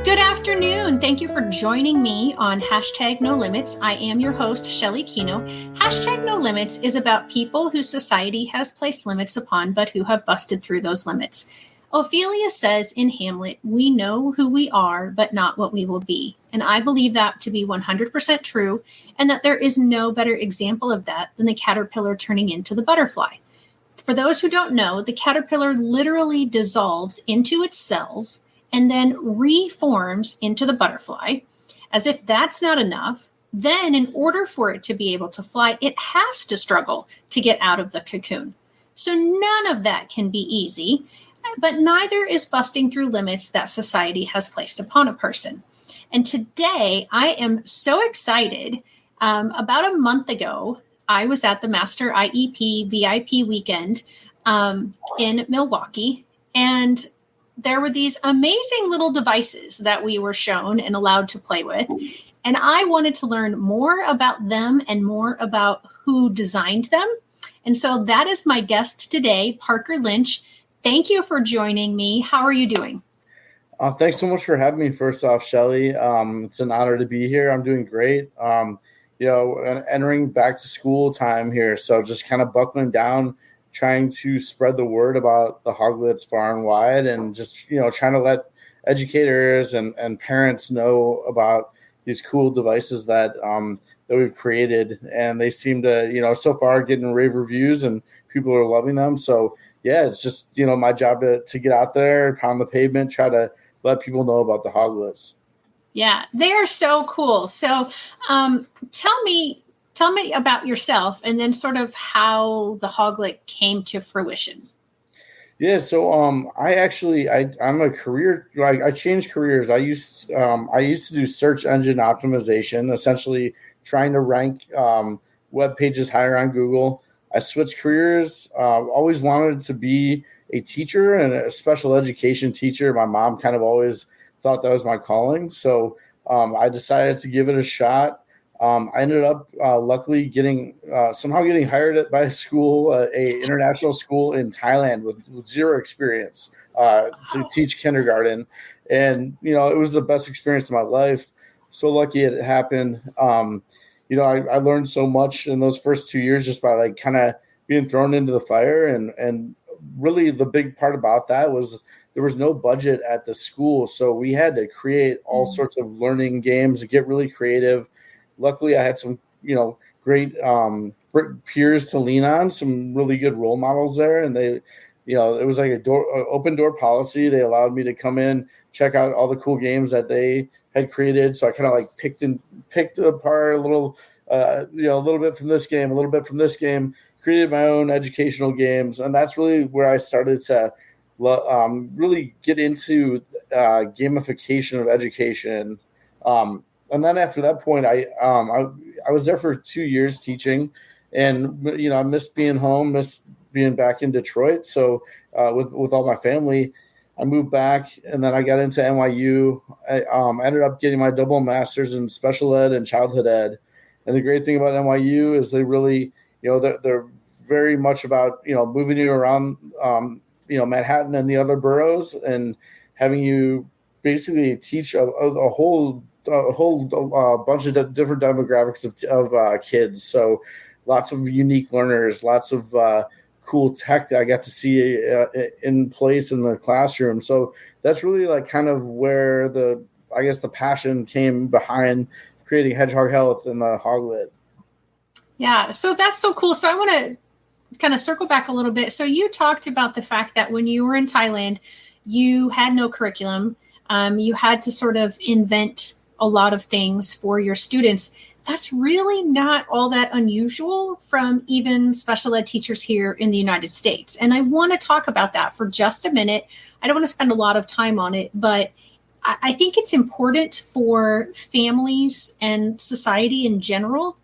Good afternoon. Thank you for joining me on Hashtag No Limits. I am your host, Shelly Kino. Hashtag No Limits is about people whose society has placed limits upon, but who have busted through those limits. Ophelia says in Hamlet, "We know who we are, but not what we will be." And I believe that to be 100% true, and that there is no better example of that than the caterpillar turning into the butterfly. For those who don't know, the caterpillar literally dissolves into its cells and then reforms into the butterfly. As if that's not enough, then in order for it to be able to fly, it has to struggle to get out of the cocoon. So none of that can be easy, but neither is busting through limits that society has placed upon a person. And today I am so excited. About a month ago, I was at the Master IEP VIP weekend in Milwaukee, and there were these amazing little devices that we were shown and allowed to play with. And I wanted to learn more about them and more about who designed them. And so that is my guest today, Parker Lynch. Thank you for joining me. How are you doing? Thanks so much for having me. First off, Shelly, it's an honor to be here. I'm doing great. Entering back to school time here. So just kind of buckling down, trying to spread the word about the Hoglets far and wide, and just, trying to let educators and parents know about these cool devices that we've created. And they seem to, so far getting rave reviews and people are loving them. So yeah, it's just, my job to get out there, pound the pavement, try to let people know about the Hoglets. Yeah, they are so cool. So tell me about yourself and then sort of how the Hoglet came to fruition. Yeah, so I'm a career. I changed careers. I used to do search engine optimization, essentially trying to rank web pages higher on Google. I switched careers. Always wanted to be a teacher and a special education teacher. My mom kind of always thought that was my calling. So I decided to give it a shot. I ended up luckily somehow getting hired by a school, a international school in Thailand with zero experience to teach kindergarten. And, it was the best experience of my life. So lucky it happened. I learned so much in those first 2 years just by kind of being thrown into the fire. And really the big part about that was there was no budget at the school. So we had to create all sorts of learning games and get really creative. Luckily, I had some, great peers to lean on, some really good role models there. And they, it was like open door policy. They allowed me to come in, check out all the cool games that they had created. So I kind of picked apart a little bit from this game, a little bit from this game, created my own educational games. And that's really where I started to really get into gamification of education. And then after that point, I was there for 2 years teaching, and I missed being home, missed being back in Detroit. So with all my family, I moved back, and then I got into NYU. I ended up getting my double master's in special ed and childhood ed. And the great thing about NYU is they really, they're very much about moving you around. Manhattan and the other boroughs, and having you basically teach a whole bunch of different demographics of kids. So lots of unique learners, lots of cool tech that I got to see in place in the classroom. So that's really kind of where the passion came behind creating Hedgehog Health and the Hoglet. Yeah, so that's so cool. So I want to kind of circle back a little bit. So you talked about the fact that when you were in Thailand, you had no curriculum. You had to sort of invent a lot of things for your students. That's really not all that unusual from even special ed teachers here in the United States. And I want to talk about that for just a minute. I don't want to spend a lot of time on it, but I think it's important for families and society in general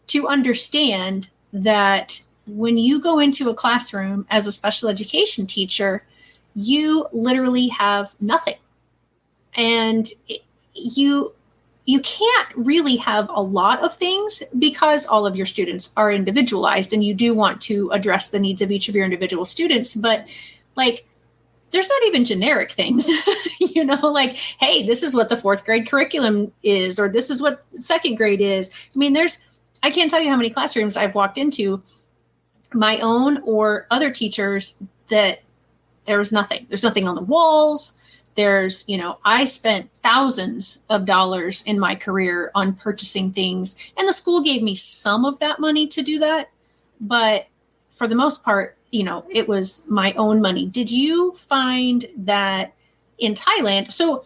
to understand that when you go into a classroom as a special education teacher, you literally have nothing. And you can't really have a lot of things because all of your students are individualized, and you do want to address the needs of each of your individual students. But there's not even generic things, like, hey, this is what the fourth grade curriculum is, or this is what second grade is. I mean, I can't tell you how many classrooms I've walked into, my own or other teachers, that there's nothing on the walls. I spent thousands of dollars in my career on purchasing things, and the school gave me some of that money to do that. But for the most part, it was my own money. Did you find that in Thailand? So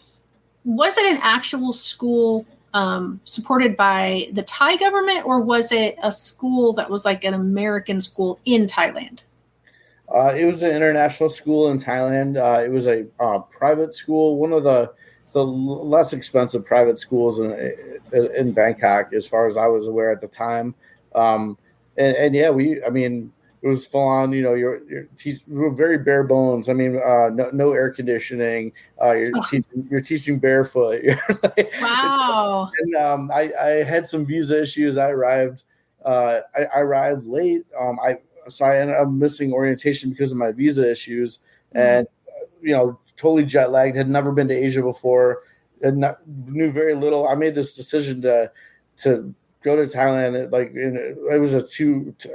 was it an actual school supported by the Thai government, or was it a school that was like an American school in Thailand? It was an international school in Thailand. It was a private school, one of the less expensive private schools in Bangkok, as far as I was aware at the time. And yeah, it was full on. You're very bare bones. I mean, no air conditioning. You're teaching barefoot. Wow. And I had some visa issues. I arrived late. So I ended up missing orientation because of my visa issues, and totally jet lagged. Had never been to Asia before, knew very little. I made this decision to go to Thailand. It was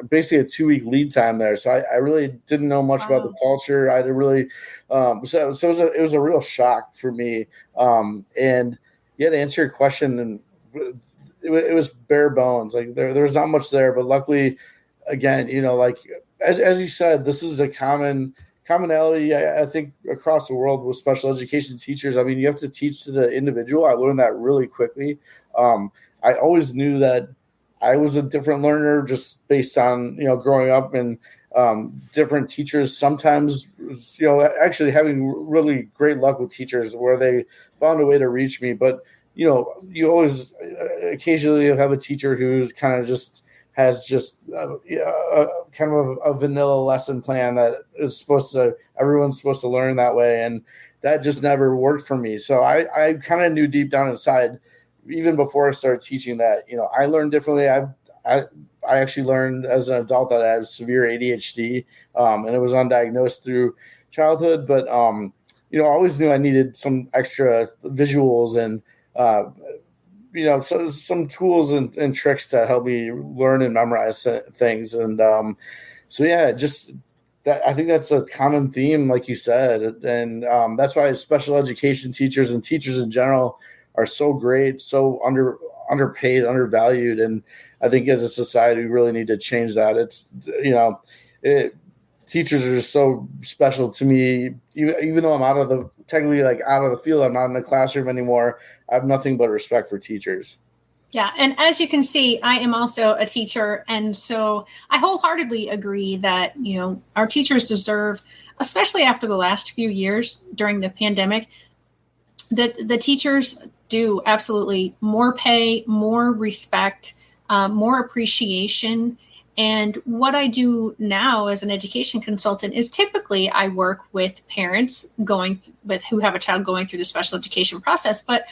basically a 2-week lead time there, so I really didn't know much about the culture. I didn't really, so it was a real shock for me. And yeah, to answer your question, and it was bare bones. Like there was not much there, but luckily, again, as you said, this is a commonality, I think, across the world with special education teachers. I mean, you have to teach to the individual. I learned that really quickly. I always knew that I was a different learner just based on, growing up and different teachers. Sometimes, actually having really great luck with teachers where they found a way to reach me. But, you always occasionally have a teacher who's kind of just has kind of a vanilla lesson plan that is everyone's supposed to learn that way. And that just never worked for me. So I kind of knew deep down inside, even before I started teaching, that, I learned differently. I actually learned as an adult that I have severe ADHD, and it was undiagnosed through childhood. But, I always knew I needed some extra visuals and, so some tools and tricks to help me learn and memorize things. And so, yeah, just that, I think that's a common theme, like you said. And that's why special education teachers and teachers in general are so great, so underpaid, undervalued. And I think as a society, we really need to change that. It's, teachers are just so special to me. Even though I'm technically out of the field, I'm not in the classroom anymore. I have nothing but respect for teachers. Yeah. And as you can see, I am also a teacher. And so I wholeheartedly agree that, our teachers deserve, especially after the last few years during the pandemic, that the teachers do absolutely more pay, more respect, more appreciation. And what I do now as an education consultant is typically I work with parents who have a child going through the special education process, but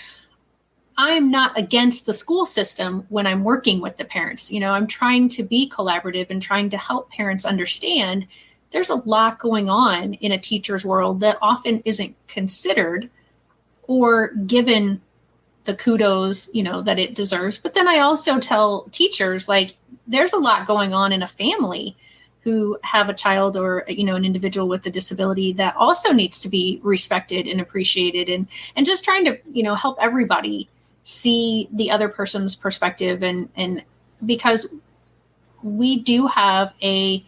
I'm not against the school system when I'm working with the parents. I'm trying to be collaborative and trying to help parents understand there's a lot going on in a teacher's world that often isn't considered or given the kudos, that it deserves. But then I also tell teachers, there's a lot going on in a family who have a child or, an individual with a disability that also needs to be respected and appreciated, and just trying to, help everybody see the other person's perspective. And because we do have a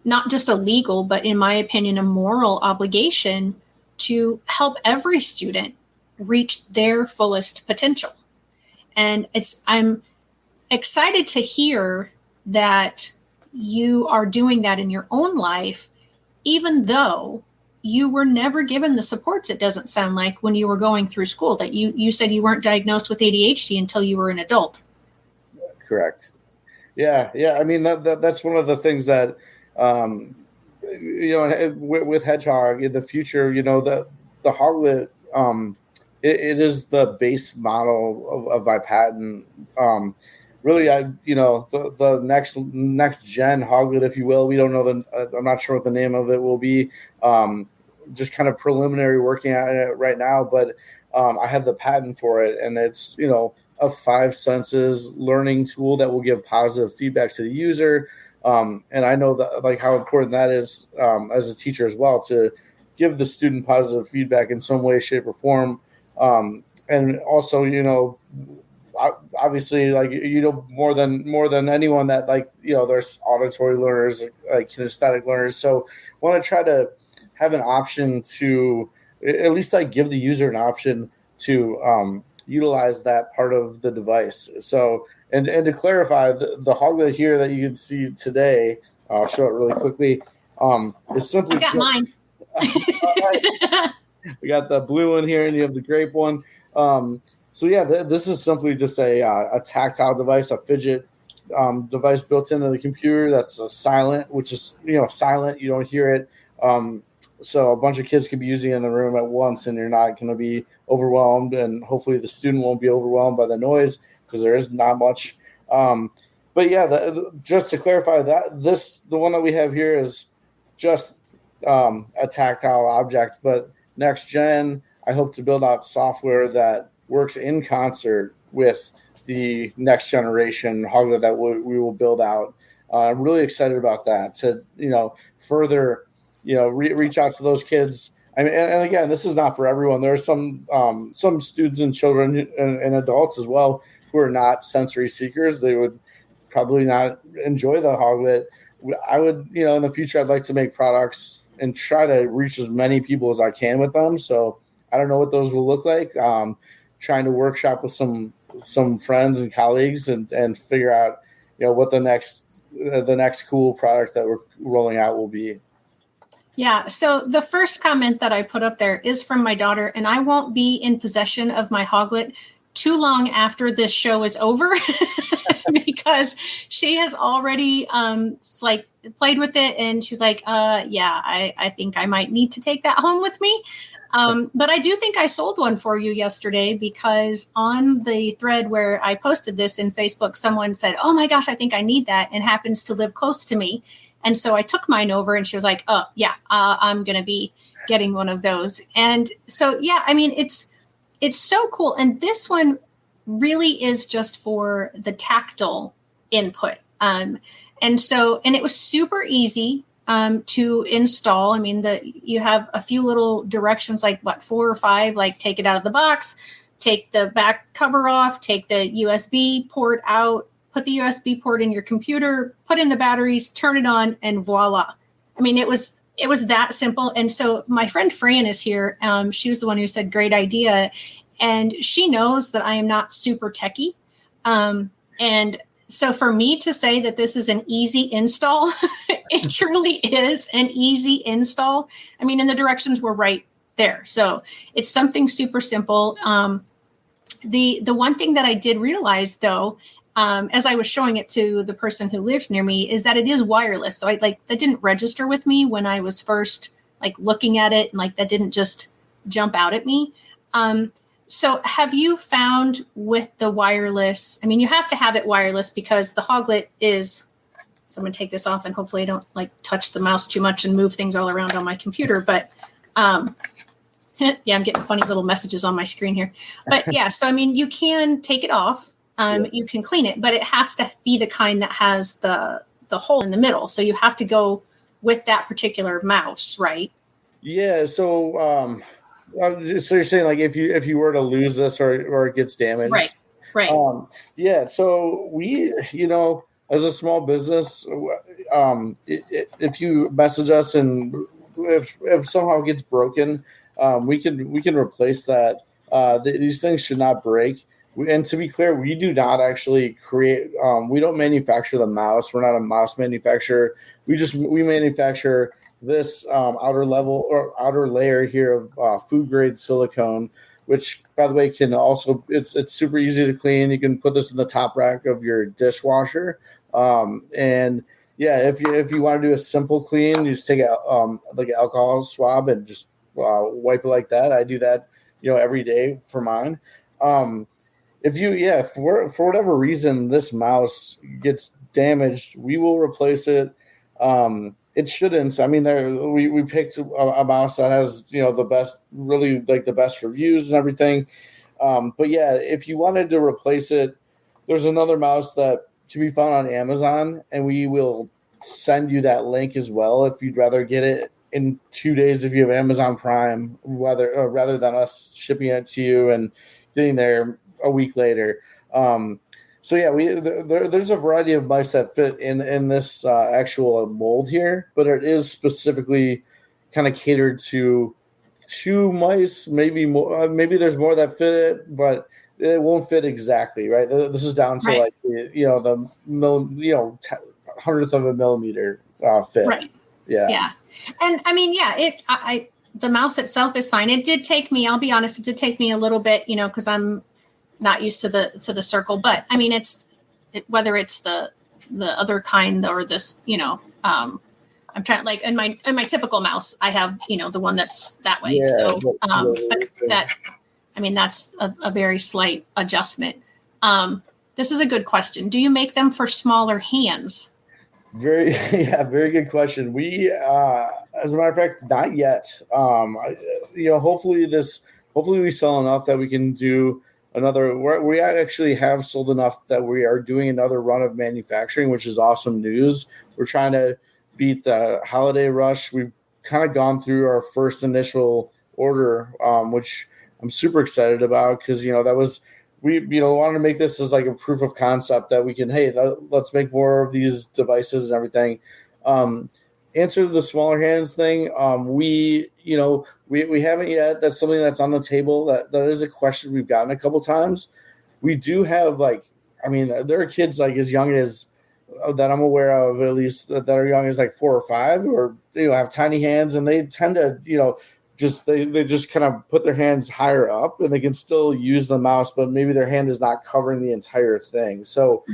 not just a legal, but in my opinion, a moral obligation to help every student reach their fullest potential. And I'm excited to hear that you are doing that in your own life, even though you were never given the supports, it doesn't sound like, when you were going through school, that you said you weren't diagnosed with ADHD until you were an adult. Correct. Yeah. I mean, that's one of the things that, with Hedgehog in the future, the Hoglet, it is the base model of my patent. really, the next gen Hoglet, if you will. We don't know I'm not sure what the name of it will be. Just kind of preliminary working at it right now, but I have the patent for it, and it's a 5 senses learning tool that will give positive feedback to the user. And I know that like how important that is as a teacher as well, to give the student positive feedback in some way, shape, or form. And also, obviously, like more than anyone that there's auditory learners, like kinesthetic learners. So want to try to have an option to at least like give the user an option to utilize that part of the device. So and to clarify, the Hoglet here that you can see today, I'll show it really quickly. Is simply I've got mine. We got the blue one here, and you have the grape one. So yeah, this is simply just a tactile device, a Fidget device built into the computer that's silent, which is silent. You don't hear it. So a bunch of kids could be using it in the room at once, and you're not going to be overwhelmed. And hopefully, the student won't be overwhelmed by the noise because there is not much. But yeah, just to clarify the one that we have here is just a tactile object, but next gen, I hope to build out software that works in concert with the next generation Hoglet that we will build out. I'm really excited about that to further reach out to those kids. I mean, and again, this is not for everyone. There are some students and children and adults as well who are not sensory seekers. They would probably not enjoy the Hoglet. I would, in the future, I'd like to make products and try to reach as many people as I can with them. So I don't know what those will look like. Trying to workshop with some friends and colleagues and figure out, what the next cool product that we're rolling out will be. Yeah. So the first comment that I put up there is from my daughter, and I won't be in possession of my Hoglet too long after this show is over because she has already played with it, and she's like, yeah, I think I might need to take that home with me. But I do think I sold one for you yesterday, because on the thread where I posted this in Facebook, someone said, oh my gosh, I think I need that, and happens to live close to me. And so I took mine over, and she was like, oh yeah, I'm going to be getting one of those. And so, yeah, I mean, it's so cool. And this one really is just for the tactile input. And it was super easy to install. I mean, you have a few little directions, like 4 or 5, like take it out of the box, take the back cover off, take the USB port out, put the USB port in your computer, put in the batteries, turn it on, and voila. I mean, it was that simple. And so my friend Fran is here. She was the one who said, great idea. And she knows that I am not super techie. And so for me to say that this is an easy install, it truly is an easy install. I mean, and the directions were right there. So it's something super simple. The one thing that I did realize, though, as I was showing it to the person who lives near me, is that it is wireless. So that didn't register with me when I was first looking at it, and that didn't just jump out at me. So have you found with the wireless, I mean, you have to have it wireless because the Hoglet is, so I'm going to take this off, and hopefully I don't touch the mouse too much and move things all around on my computer. But yeah, I'm getting funny little messages on my screen here. But yeah, so I mean, you can take it off. You can clean it, but it has to be the kind that has the hole in the middle. So you have to go with that particular mouse, right? Yeah. So you're saying if you were to lose this or it gets damaged, right? Yeah. So we, as a small business, if you message us and if somehow it gets broken, we can replace that. These things should not break. And to be clear, we do not actually create. We don't manufacture the mouse. We're not a mouse manufacturer. We manufacture this outer layer here of food grade silicone, which, by the way, can also it's super easy to clean. You can put this in the top rack of your dishwasher. And yeah, if you want to do a simple clean, you just take an alcohol swab and just wipe it like that. I do that every day for mine. if you, yeah, for whatever reason this mouse gets damaged, we will replace it. It shouldn't. I mean, we picked a mouse that has, the best, really like the best reviews and everything. But yeah, if you wanted to replace it, there's another mouse that can be found on Amazon, and we will send you that link as well if you'd rather get it in 2 days if you have Amazon Prime, rather than us shipping it to you and getting there a week later. So yeah, there's a variety of mice that fit in this actual mold here, but it is specifically kind of catered to two mice, maybe more. Maybe there's more that fit it, but it won't fit exactly, right? This is down to Right. like hundredth of a millimeter fit. Right. Yeah. And I mean, yeah, the mouse itself is fine. It did take me, I'll be honest, it did take me a little bit, because I'm not used to the circle, but I mean, whether it's the other kind or this, I'm trying, like in my typical mouse, I have, the one that's that way. Yeah, so, but that, I mean, that's a very slight adjustment. This is a good question. Do you make them for smaller hands? Very good question. We, as a matter of fact, not yet. Hopefully we sell enough that we can do another. We actually have sold enough that we are doing another run of manufacturing, which is awesome news. We're trying to beat the holiday rush. We've kind of gone through our first initial order, which I'm super excited about because that was. We wanted to make this as like a proof of concept that we can, let's make more of these devices and everything. Answer to the smaller hands thing. We haven't yet. That's something that's on the table. That is a question we've gotten a couple times. We do have there are kids like as young as that I'm aware of, at least that are young as like 4 or 5, or have tiny hands, and they tend to they just kind of put their hands higher up and they can still use the mouse, but maybe their hand is not covering the entire thing. So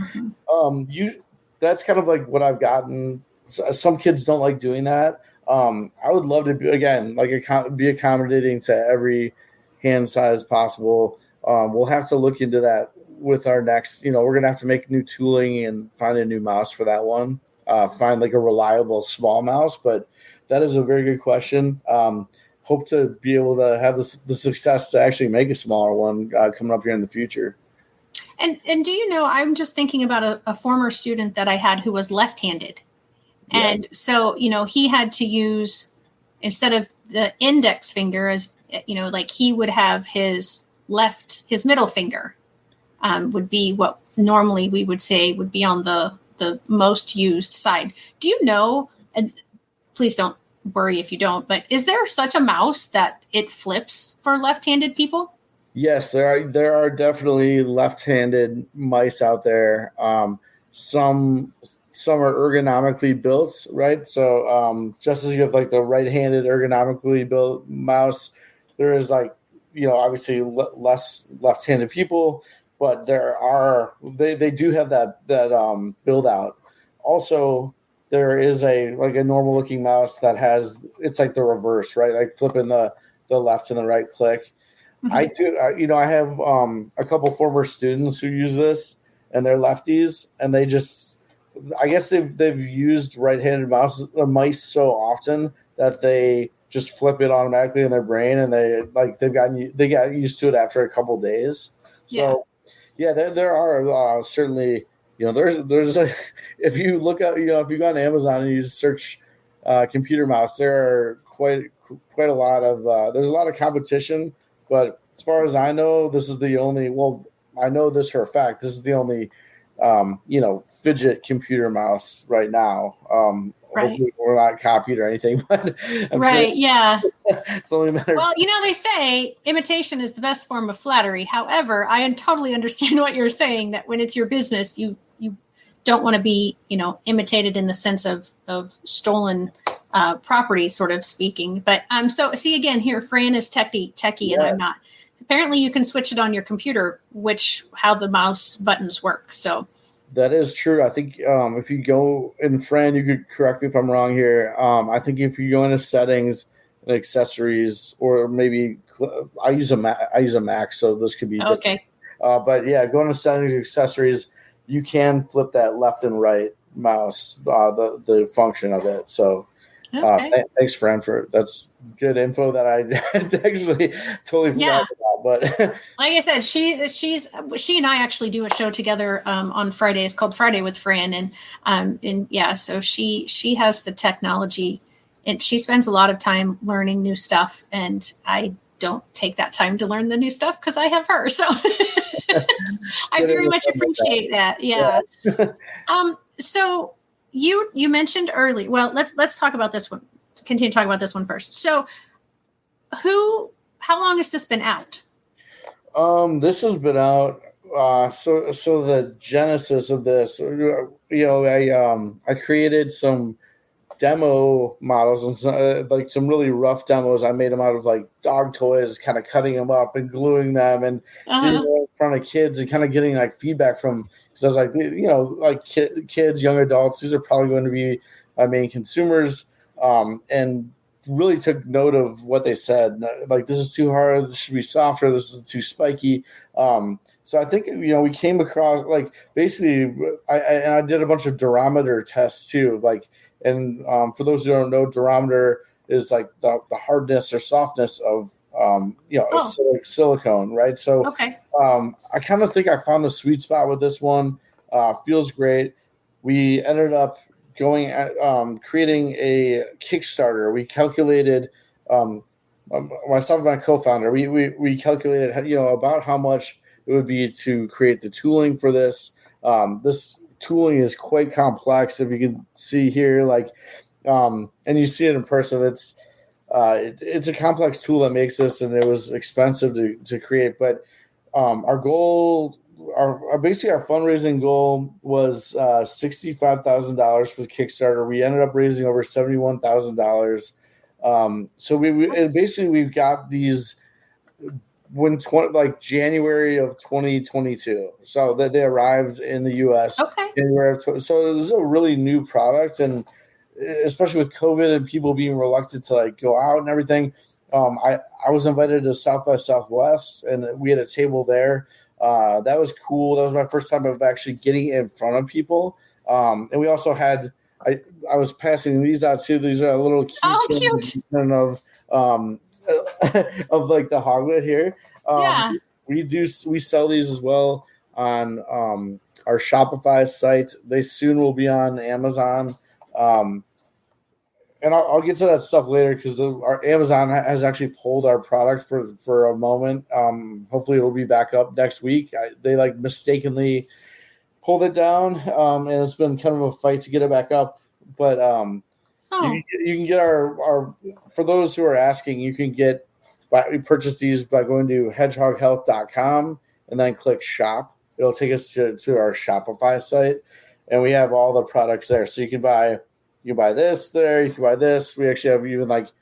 that's kind of like what I've gotten. Some kids don't like doing that. I would love to be accommodating to every hand size possible. We'll have to look into that with our next, we're going to have to make new tooling and find a new mouse for that one. Find like a reliable small mouse, but that is a very good question. Hope to be able to have the success to actually make a smaller one coming up here in the future. And do you know, I'm just thinking about a former student that I had who was left-handed. And Yes. so, he had to use, instead of the index finger, as like he would have his middle finger would be what normally we would say would be on the most used side. Do you know, and please don't worry if you don't, but is there such a mouse that it flips for left-handed people? Yes, there are definitely left-handed mice out there. Some are ergonomically built, right? So just as you have like the right-handed ergonomically built mouse, there is obviously less left-handed people, but they do have that build out. Also, there is a normal looking mouse that has, it's like the reverse, right? Like flipping the left and the right click. Mm-hmm. I do, I have a couple former students who use this, and they're lefties, and they just, I guess they've used right-handed mice so often that they just flip it automatically in their brain, and they got used to it after a couple days. So yeah, there are certainly. There's if you look up, if you go on Amazon and you just search computer mouse, there are quite a lot of there's a lot of competition, but as far as I know, this is the only. Well, I know this for a fact. This is the only Fidget computer mouse right now. Right. Hopefully we're not copied or anything, but I'm right, sure yeah. It's only a matter. Well, they say imitation is the best form of flattery. However, I totally understand what you're saying, that when it's your business, you don't want to be, imitated in the sense of stolen property, sort of speaking. But so see again here, Fran is techie, yeah. And I'm not. Apparently, you can switch it on your computer, how the mouse buttons work. So that is true. I think if you go in Fran, you could correct me if I'm wrong here. I think if you go into settings and accessories, or maybe I use a Mac, so this could be okay. But yeah, going to settings, accessories, you can flip that left and right mouse, the function of it. So Okay. thanks, friend, for that's good info that I actually totally forgot about. But like I said, she and I actually do a show together on Fridays called Friday with Fran, and yeah, so she has the technology, and she spends a lot of time learning new stuff, and I don't take that time to learn the new stuff because I have her. So I very much appreciate that. Yeah. So you mentioned early. Well, let's talk about this one. Continue talking about this one first. So how long has this been out? This has been out. So the genesis of this, I created some demo models and like some really rough demos. I made them out of like dog toys, kind of cutting them up and gluing them and getting them in front of kids and kind of getting like feedback from, because I was like, like kids, young adults, these are probably going to be my main consumers, and really took note of what they said. Like, this is too hard, this should be softer, this is too spiky. So I think, we came across, like, basically, I did a bunch of durometer tests too, like, and for those who don't know, durometer is like the hardness or softness of silicone, right? So I kind of think I found the sweet spot with this one. Feels great. We ended up going at creating a Kickstarter. We calculated, myself and my co-founder, we calculated about how much it would be to create the tooling for this. This tooling is quite complex. If you can see here, like, and you see it in person, it's a complex tool that makes this, and it was expensive to create. But our goal, basically our fundraising goal was $65,000 for the Kickstarter. We ended up raising over $71,000. So we've got these January of 2022. So that they arrived in the US. January of so this is a really new product, and especially with COVID and people being reluctant to like go out and everything. I was invited to South by Southwest, and we had a table there. That was cool. That was my first time of actually getting in front of people. And we also had, I was passing these out too. These are a little keychain of like the Hoglet here. We sell these as well on our Shopify site. They soon will be on Amazon. And I'll get to that stuff later, because our Amazon has actually pulled our product for a moment. Hopefully it'll be back up next week. They like mistakenly pulled it down, and it's been kind of a fight to get it back up. But you can get our for those who are asking, we purchase these by going to hedgehoghealth.com and then click shop. It'll take us to our Shopify site, and we have all the products there. So you can buy this there. You can buy this. We actually have even like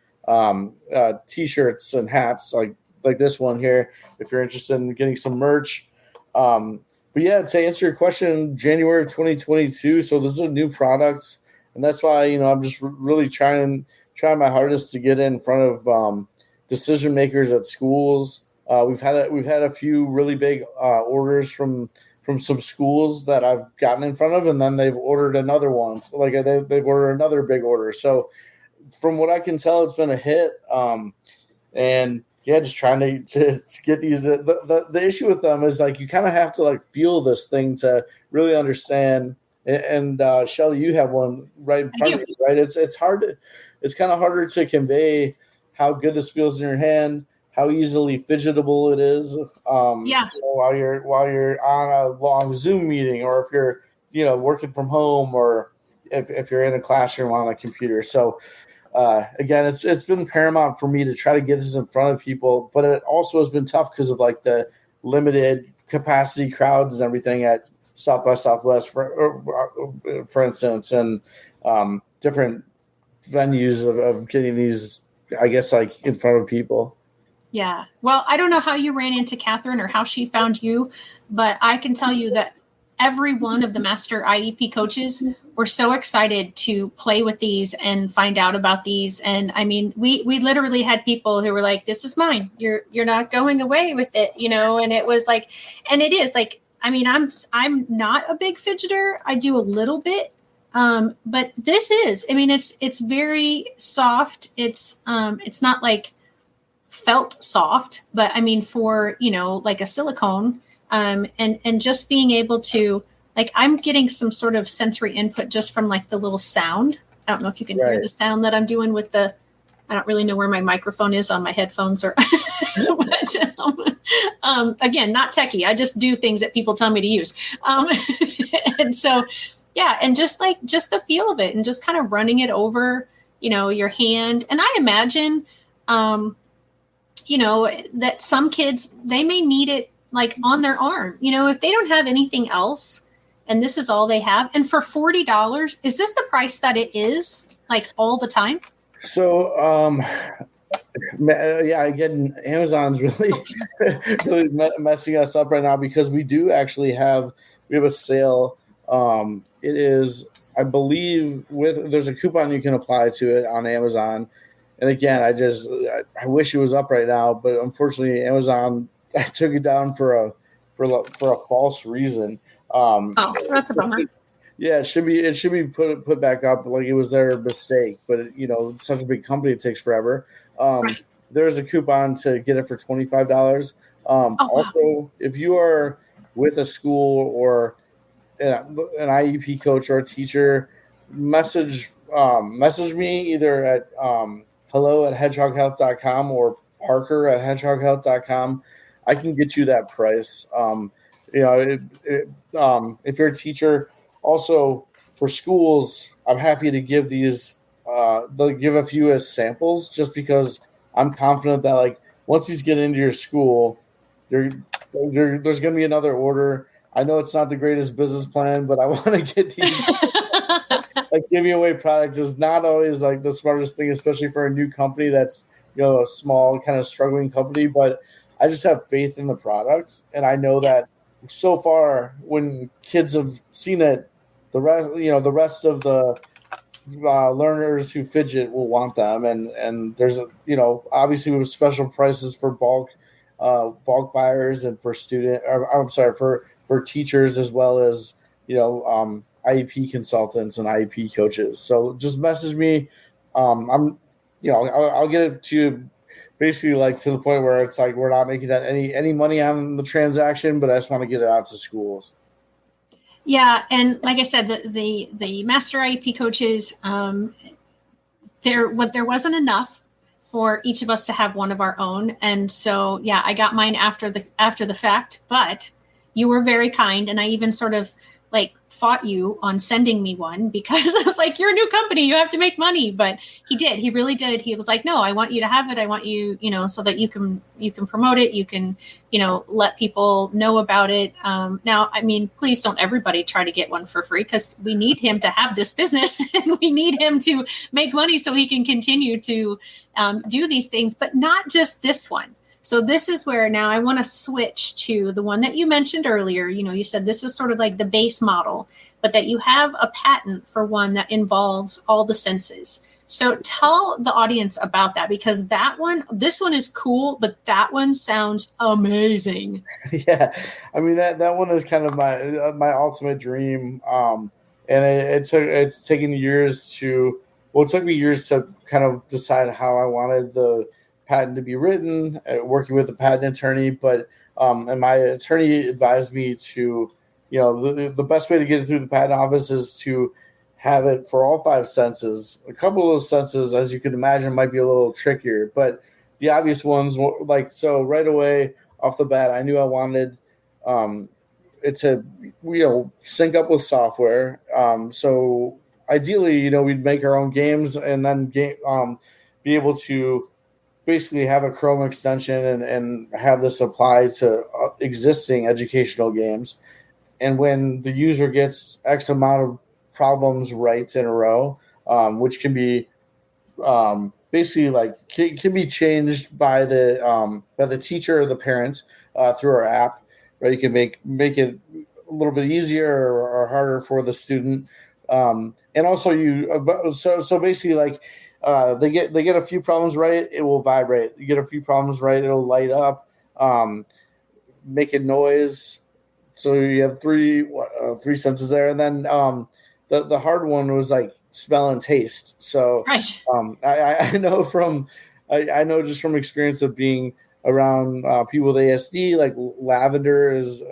T-shirts and hats like this one here, if you're interested in getting some merch. But yeah, to answer your question, January of 2022. So this is a new product, and that's why I'm just really trying my hardest to get in front of decision makers at schools. We've had a few really big orders from some schools that I've gotten in front of, and then they've ordered another one. Like they've ordered another big order. So from what I can tell, it's been a hit. And yeah, just trying to get these. The issue with them is like you kind of have to like feel this thing to really understand. And Shelly, you have one right in front of you, right? It's hard. It's kind of harder to convey how good this feels in your hand, how easily fidgetable it is. While you're on a long Zoom meeting, or if you're working from home, or if you're in a classroom on a computer. So again, it's been paramount for me to try to get this in front of people, but it also has been tough because of like the limited capacity crowds and everything at South by Southwest, for instance, and different venues of getting these, I guess, like in front of people. Yeah. Well, I don't know how you ran into Catherine or how she found you, but I can tell you that every one of the master IEP coaches were so excited to play with these and find out about these. And I mean, we literally had people who were like, this is mine. You're not going away with it, and it was like, and it is like, I mean, I'm not a big fidgeter. I do a little bit. But this is, I mean, it's very soft. It's not like felt soft, but I mean, for, like a silicone, and just being able to, like, I'm getting some sort of sensory input just from like the little sound. I don't know if you can hear the sound that I'm doing with I don't really know where my microphone is on my headphones but, again, not techie. I just do things that people tell me to use. And so, yeah. And just the feel of it and just kind of running it over, your hand. And I imagine, that some kids, they may need it like on their arm, if they don't have anything else and this is all they have. And for $40, is this the price that it is like all the time? So, yeah, again, Amazon's really, really messing us up right now because we do actually have a sale. It is, I believe, there's a coupon you can apply to it on Amazon. And again, I wish it was up right now, but unfortunately, Amazon took it down for a false reason. That's a bummer. Yeah, it should be put back up like it was their mistake. But it's such a big company, it takes forever. Right. There's a coupon to get it for $25. Also, if you are with a school or an IEP coach or a teacher, message me either at hello@hedgehoghealth.com or parker@hedgehoghealth.com. I can get you that price. If you're a teacher, also for schools, I'm happy to give these. They'll give a few as samples, just because I'm confident that like once these get into your school, there's going to be another order. I know it's not the greatest business plan, but I want to get these. Like giving away products is not always like the smartest thing, especially for a new company that's a small kind of struggling company. But I just have faith in the products, and I know that so far when kids have seen it, the rest of the learners who fidget will want them, and there's obviously with special prices for bulk buyers and for for teachers as well as IEP consultants and IEP coaches. So just message me. I'll get it to you basically like to the point where it's like we're not making that any money on the transaction, but I just want to get it out to schools. Yeah, and like I said, the master IEP coaches, there wasn't enough for each of us to have one of our own, and so yeah, I got mine after the fact. But you were very kind, and I even sort of like fought you on sending me one because I was like, you're a new company, you have to make money. But he really did. He was like, no, I want you to have it. I want you, so that you can promote it. You can, let people know about it. Now, I mean, please don't everybody try to get one for free, because we need him to have this business and we need him to make money so he can continue to do these things, but not just this one. So this is where now I want to switch to the one that you mentioned earlier. You said this is sort of like the base model, but that you have a patent for one that involves all the senses. So tell the audience about that, because this one is cool, but that one sounds amazing. Yeah. I mean, that one is kind of my ultimate dream. And it's taken years it took me years to kind of decide how I wanted the patent to be written, working with a patent attorney, but and my attorney advised me to, the best way to get it through the patent office is to have it for all five senses. A couple of those senses, as you can imagine, might be a little trickier, but the obvious ones, so right away off the bat, I knew I wanted it to, sync up with software. So ideally, we'd make our own games and then be able to basically have a Chrome extension and have this apply to existing educational games. And when the user gets X amount of problems right in a row, which can be basically like can be changed by the teacher or the parent through our app, right? You can make it little bit easier or harder for the student. And also so basically like they get a few problems right, it will vibrate. You get a few problems right, it'll light up, making noise. So you have three senses there, and then the hard one was like smell and taste. So Right. I know I know just from experience of being around people with ASD, like lavender is,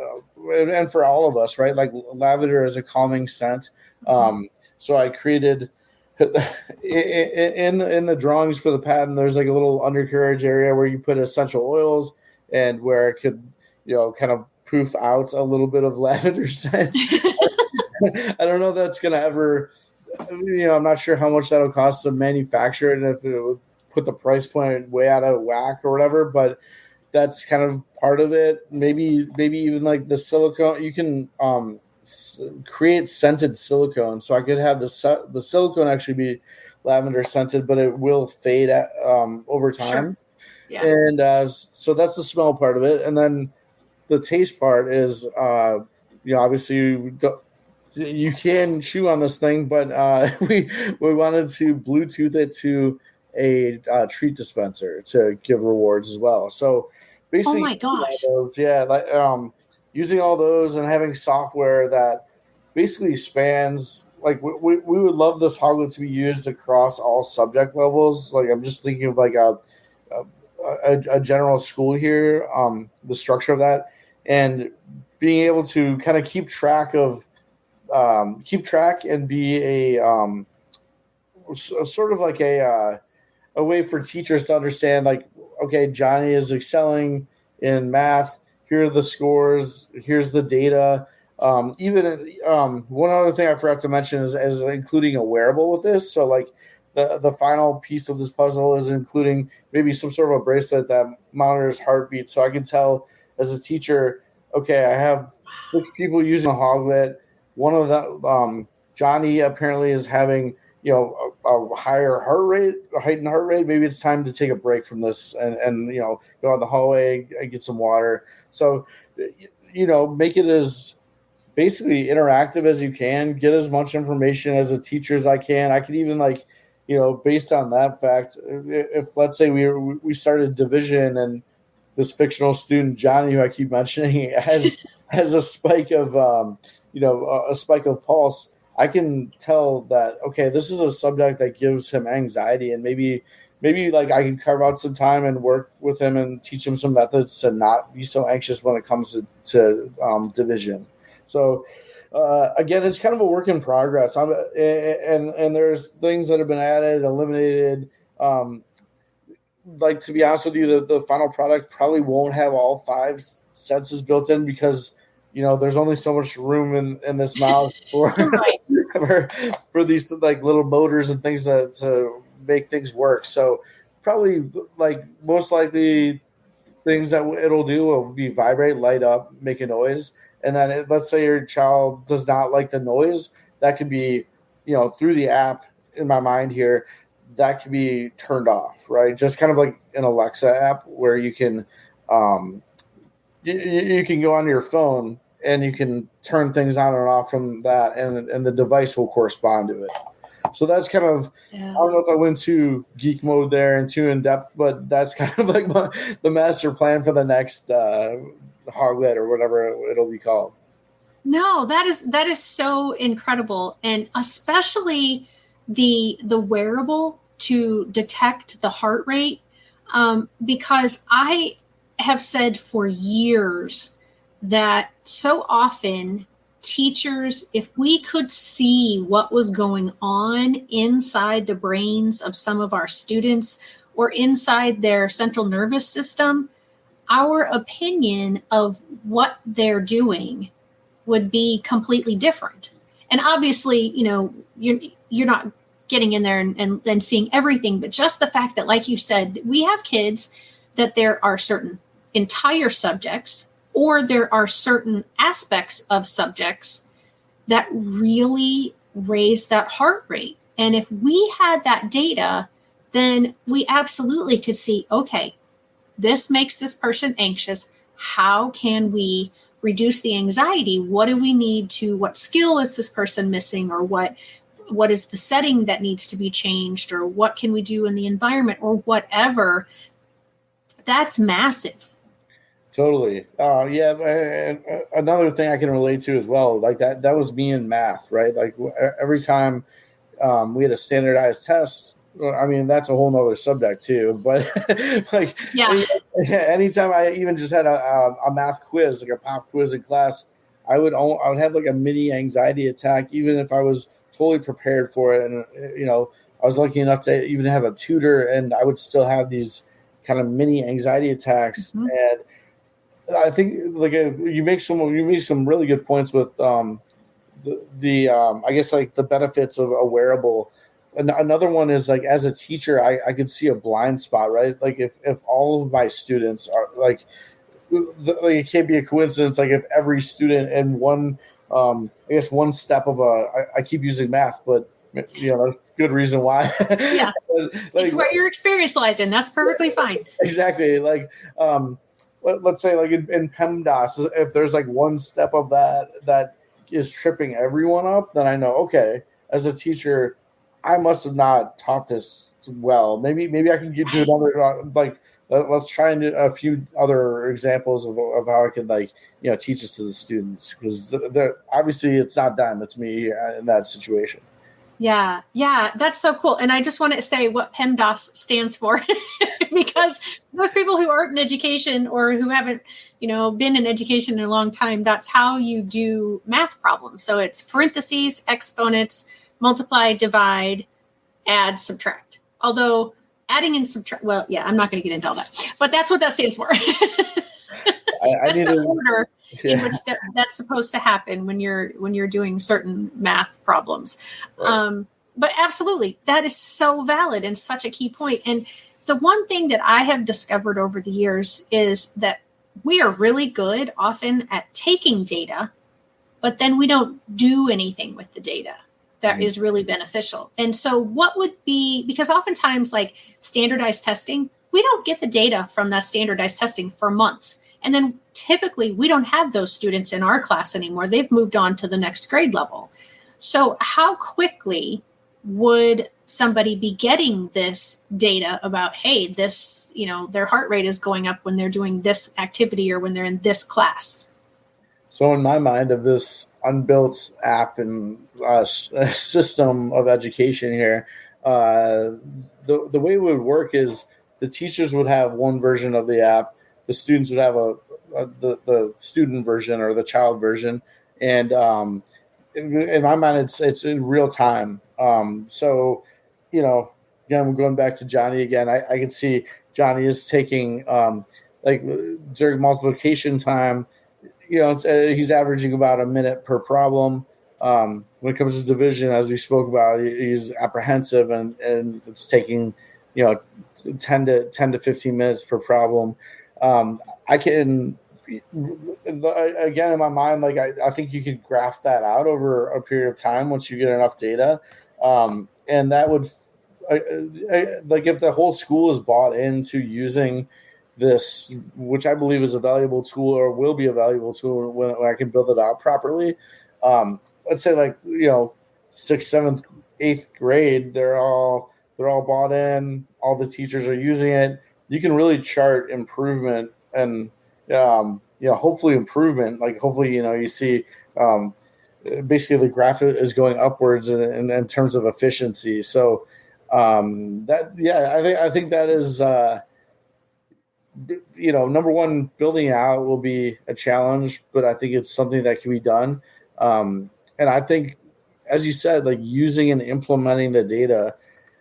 and for all of us, right? Like lavender is a calming scent. So I created in the drawings for the patent. There's like a little undercarriage area where you put essential oils and where it could, kind of proof out a little bit of lavender scent. I don't know if that's going to ever, I'm not sure how much that'll cost to manufacture it and if it would put the price point way out of whack or whatever, but that's kind of part of it. Maybe even like the silicone, you can create scented silicone. So I could have the silicone actually be lavender scented, but it will fade over time. Sure. Yeah. And so that's the smell part of it. And then the taste part is, obviously you can chew on this thing, but we wanted to Bluetooth it to a treat dispenser to give rewards as well. So basically, oh my gosh, using all those and having software that basically spans. Like we would love this hoglet to be used across all subject levels. Like I'm just thinking of like a general school here, the structure of that, and being able to kind of keep track and be a sort of like a way for teachers to understand, like, okay, Johnny is excelling in math. Here are the scores. Here's the data. One other thing I forgot to mention is including a wearable with this. So like the final piece of this puzzle is including maybe some sort of a bracelet that monitors heartbeat. So I can tell as a teacher, okay, I have 6 people using a hoglet. One of them, Johnny, apparently is having, a higher heart rate, a heightened heart rate. Maybe it's time to take a break from this and go out the hallway and get some water. So, make it as basically interactive as you can, get as much information as a teacher as I can. I could even based on that fact, if let's say we started division and this fictional student, Johnny, who I keep mentioning, has a spike of, a spike of pulse, I can tell that, okay, this is a subject that gives him anxiety, and maybe like I can carve out some time and work with him and teach him some methods to not be so anxious when it comes to division. So again, it's kind of a work in progress. And there's things that have been added, eliminated. Like, to be honest with you, the final product probably won't have all 5 senses built in because there's only so much room in this mouth for for these like little motors and things to make things work. So probably like most likely things that it'll do will be vibrate, light up, make a noise. And then let's say your child does not like the noise, that could be, through the app in my mind here, that could be turned off, right? Just kind of like an Alexa app where you can you can go on your phone and you can turn things on and off from that, and the device will correspond to it. So that's kind of, I don't know if I went too geek mode there and too in depth, but that's kind of like the master plan for the next hoglet or whatever it'll be called. No, that is so incredible, and especially the wearable to detect the heart rate, because I have said for years that so often teachers, if we could see what was going on inside the brains of some of our students or inside their central nervous system, our opinion of what they're doing would be completely different. And obviously, you're not getting in there and seeing everything, but just the fact that, like you said, we have kids that there are certain entire subjects or there are certain aspects of subjects that really raise that heart rate. And if we had that data, then we absolutely could see, okay, this makes this person anxious. How can we reduce the anxiety, what do we need to, what skill is this person missing, or what is the setting that needs to be changed, or what can we do in the environment, or whatever. That's massive. Totally. Yeah. And another thing I can relate to as well, like that was me in math, right? Like every time we had a standardized test. Well, I mean, that's a whole nother subject too. But like, Yeah. anytime I even just had a math quiz, like a pop quiz in class, I would have like a mini anxiety attack, even if I was totally prepared for it. And I was lucky enough to even have a tutor, and I would still have these kind of mini anxiety attacks. Mm-hmm. And I think like you make some really good points with the I guess like the benefits of a wearable. Another one is like as a teacher, I could see a blind spot, right? Like if all of my students are like it can't be a coincidence. Like if every student in one, I guess one step of I keep using math, but there's good reason why. Yeah, it's where your experience lies in. That's perfectly fine. Exactly. Like, let's say like in PEMDAS, if there's like one step of that is tripping everyone up, then I know, okay, as a teacher, I must have not taught this well. Maybe I can get to another let's try and do a few other examples of how I could teach this to the students, because obviously it's not them, it's me in that situation. Yeah, that's so cool. And I just want to say what PEMDAS stands for, because those people who aren't in education or who haven't, been in education in a long time, that's how you do math problems. So it's parentheses, exponents, multiply, divide, add, subtract. Although adding and subtract, well, yeah, I'm not going to get into all that, but that's what that stands for. That's the order in which that's supposed to happen when you're doing certain math problems. Right. But absolutely, that is so valid and such a key point. And the one thing that I have discovered over the years is that we are really good often at taking data, but then we don't do anything with the data that is really beneficial. And so what would be, because oftentimes like standardized testing, we don't get the data from that standardized testing for months. And then typically we don't have those students in our class anymore. They've moved on to the next grade level. So how quickly would somebody be getting this data about, hey, this, their heart rate is going up when they're doing this activity or when they're in this class? So in my mind, of this unbuilt app and system of education here, the way it would work is the teachers would have one version of the app, the students would have the student version or the child version, and in my mind, it's in real time. So, again, we're going back to Johnny again. I can see Johnny is taking like during multiplication time. He's averaging about a minute per problem. When it comes to division, as we spoke about, he's apprehensive and it's taking 10 to 15 minutes per problem. I can, again, in my mind, like I think you could graph that out over a period of time once you get enough data, and that would like if the whole school is bought into using this, which I believe is a valuable tool or will be a valuable tool when I can build it out properly. Let's say like 6th, 7th, 8th grade, they're all bought in. All the teachers are using it. You can really chart improvement and hopefully improvement. Like hopefully you see basically the graph is going upwards in terms of efficiency. So I think that is. Number one, building it out will be a challenge, but I think it's something that can be done. And I think, as you said, like using and implementing the data,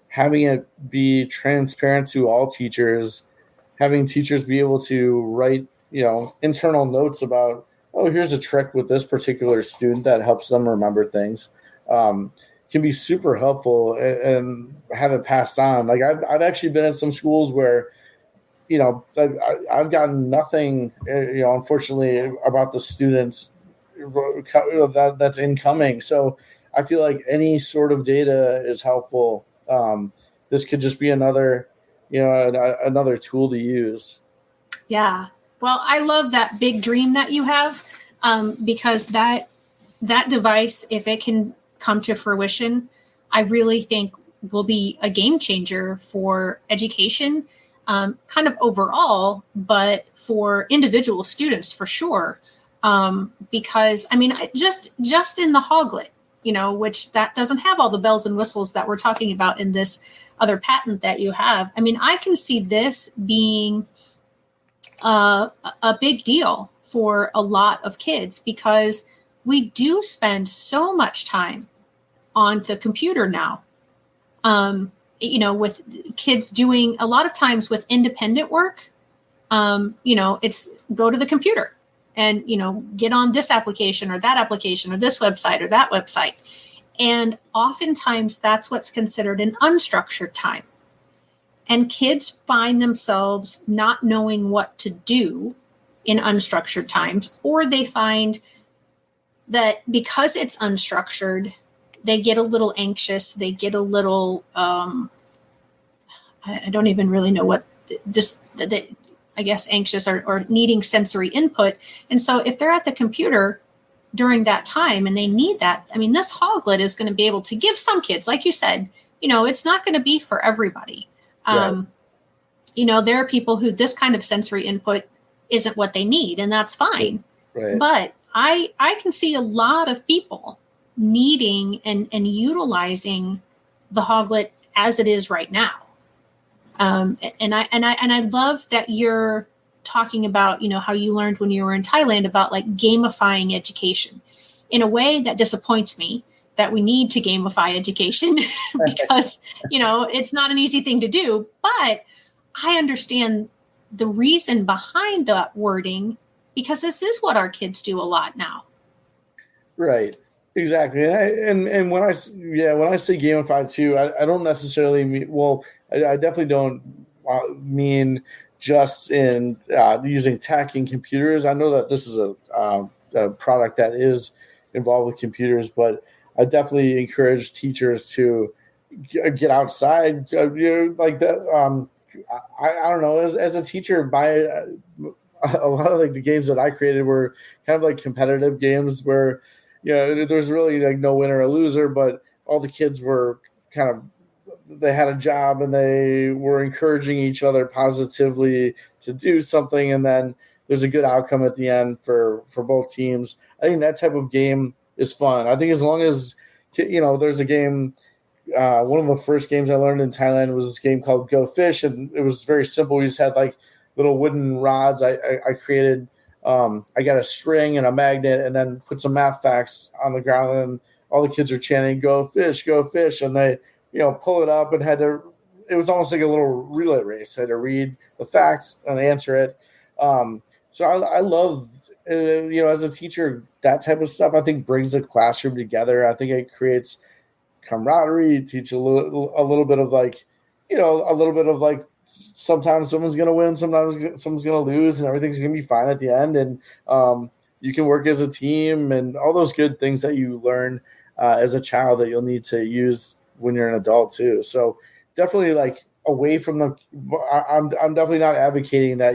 having it be transparent to all teachers, having teachers be able to write, internal notes about, oh, here's a trick with this particular student that helps them remember things, can be super helpful and have it passed on. Like I've actually been in some schools where I've gotten nothing, unfortunately, about the students that's incoming. So I feel like any sort of data is helpful. This could just be another tool to use. Yeah. Well, I love that big dream that you have, because that device, if it can come to fruition, I really think will be a game changer for education, kind of overall, but for individual students for sure. Because I mean, just in the Hoglet, which that doesn't have all the bells and whistles that we're talking about in this other patent that you have. I mean, I can see this being a big deal for a lot of kids because we do spend so much time on the computer now. With kids doing a lot of times with independent work, it's go to the computer and, get on this application or this website or that website. And oftentimes that's what's considered an unstructured time. And kids find themselves not knowing what to do in unstructured times, or they find that because it's unstructured, they get a little anxious. They get a little, I don't even really know what, I guess anxious or needing sensory input. And so if they're at the computer during that time and they need that, I mean, this Hoglet is going to be able to give some kids, like you said, it's not going to be for everybody. Right. There are people who this kind of sensory input isn't what they need, and that's fine. Right. But I can see a lot of people needing and utilizing the Hoglet as it is right now. And I love that you're talking about, how you learned when you were in Thailand about like gamifying education in a way that disappoints me that we need to gamify education because, it's not an easy thing to do, but I understand the reason behind that wording because this is what our kids do a lot now. Right. Exactly. And when I say gamified too, I don't necessarily mean, I definitely don't mean just in using tech and computers. I know that this is a product that is involved with computers, but I definitely encourage teachers to get outside, like that. I don't know, as a teacher, buy a lot of like the games that I created were kind of like competitive games where, there's really like no winner or loser, but all the kids were they had a job and they were encouraging each other positively to do something. And then there's a good outcome at the end for both teams. I think that type of game is fun. I think as long as, there's a game, one of the first games I learned in Thailand was this game called Go Fish. And it was very simple. We just had like little wooden rods. I created, I got a string and a magnet and then put some math facts on the ground and all the kids are chanting, go fish. And they, pull it up and it was almost like a little relay race. I had to read the facts and answer it. So I love, as a teacher, that type of stuff, I think brings the classroom together. I think it creates camaraderie, teach a little bit of like, sometimes someone's going to win, sometimes someone's going to lose, and everything's going to be fine at the end. And you can work as a team and all those good things that you learn as a child that you'll need to use when you're an adult too. So definitely like away from the, I'm definitely not advocating that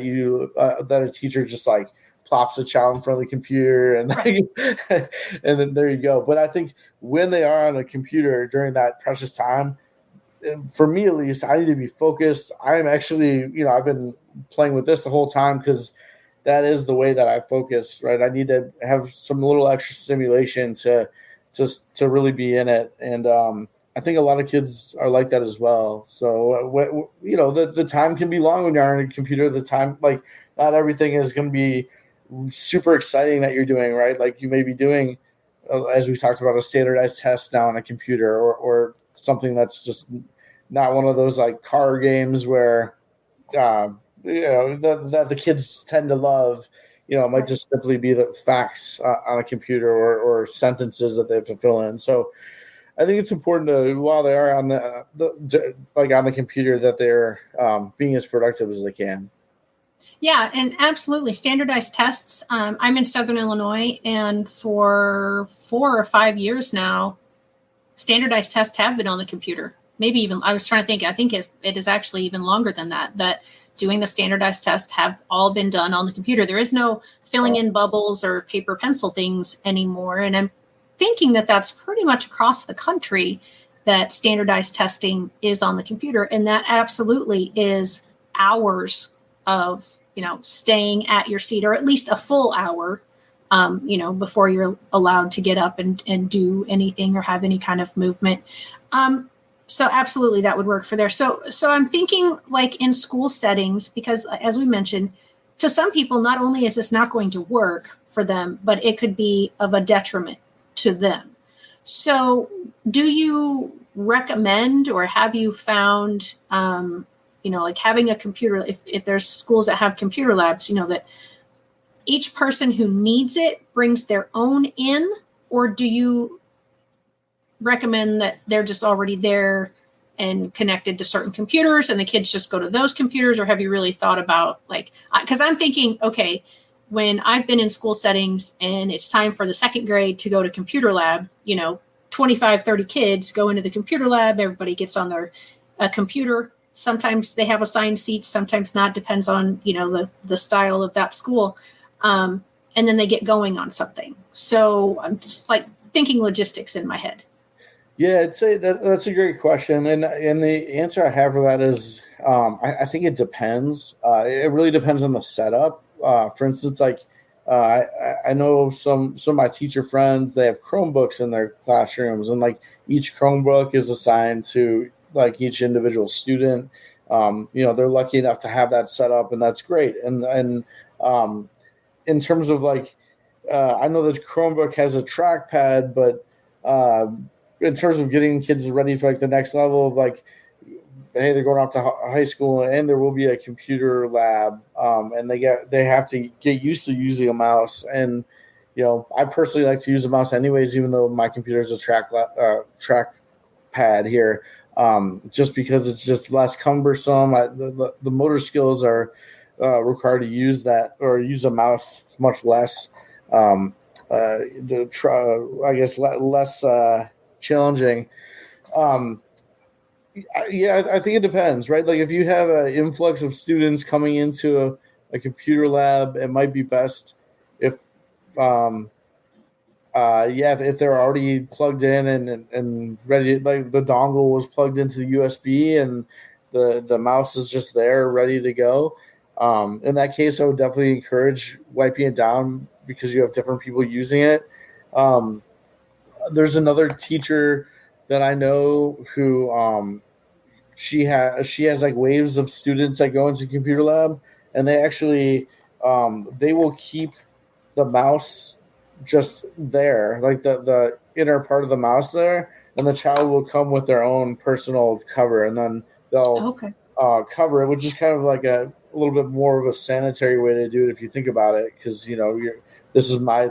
that a teacher just like plops a child in front of the computer and and then there you go. But I think when they are on a computer during that precious time, for me at least, I need to be focused. I'm actually, I've been playing with this the whole time because that is the way that I focus, right? I need to have some little extra stimulation to really be in it. And I think a lot of kids are like that as well. So, the time can be long when you're on a computer. The time, like, not everything is going to be super exciting that you're doing, right? Like you may be doing, as we talked about, a standardized test now on a computer or something that's just not one of those like car games where, that the kids tend to love. It might just simply be the facts on a computer or sentences that they have to fill in. So I think it's important to, while they are on on the computer, that they're being as productive as they can. Yeah, and absolutely. Standardized tests. I'm in Southern Illinois, and for 4 or 5 years now, standardized tests have been on the computer. Maybe even, I was trying to think, I think it is actually even longer than that doing the standardized tests have all been done on the computer. There is no filling in bubbles or paper pencil things anymore. And I'm thinking that that's pretty much across the country, that standardized testing is on the computer. And that absolutely is hours of, staying at your seat, or at least a full hour, before you're allowed to get up and do anything or have any kind of movement. So absolutely that would work for there. So I'm thinking like in school settings, because as we mentioned, to some people, not only is this not going to work for them, but it could be of a detriment to them. So do you recommend, or have you found, like having a computer, if there's schools that have computer labs, that each person who needs it brings their own in, or do you recommend that they're just already there and connected to certain computers and the kids just go to those computers? Or have you really thought about, like, because I'm thinking, okay, when I've been in school settings and it's time for the second grade to go to computer lab, 25, 30 kids go into the computer lab, everybody gets on their computer. Sometimes they have assigned seats, sometimes not, depends on, the style of that school. And then they get going on something. So I'm just like thinking logistics in my head. Yeah, I'd say that's a great question, and the answer I have for that is I think it depends. It really depends on the setup. For instance, like I know some of my teacher friends, they have Chromebooks in their classrooms, and like each Chromebook is assigned to like each individual student. They're lucky enough to have that set up, and that's great. And in terms of like, I know that Chromebook has a trackpad, but in terms of getting kids ready for like the next level of like, hey, they're going off to high school and there will be a computer lab, and they have to get used to using a mouse. And I personally like to use a mouse anyways, even though my computer is a trackpad here, just because it's just less cumbersome. The motor skills are required to use that or use a mouse much less. I guess less challenging. I think it depends, right? Like if you have an influx of students coming into a computer lab, it might be best if if they're already plugged in and ready, like the dongle was plugged into the USB and the mouse is just there ready to go. In that case, I would definitely encourage wiping it down because you have different people using it. There's another teacher that I know who she has like waves of students that go into computer lab, and they actually they will keep the mouse just there, like the inner part of the mouse there, and the child will come with their own personal cover, and then they'll cover it, which is kind of like a little bit more of a sanitary way to do it if you think about it, because this is my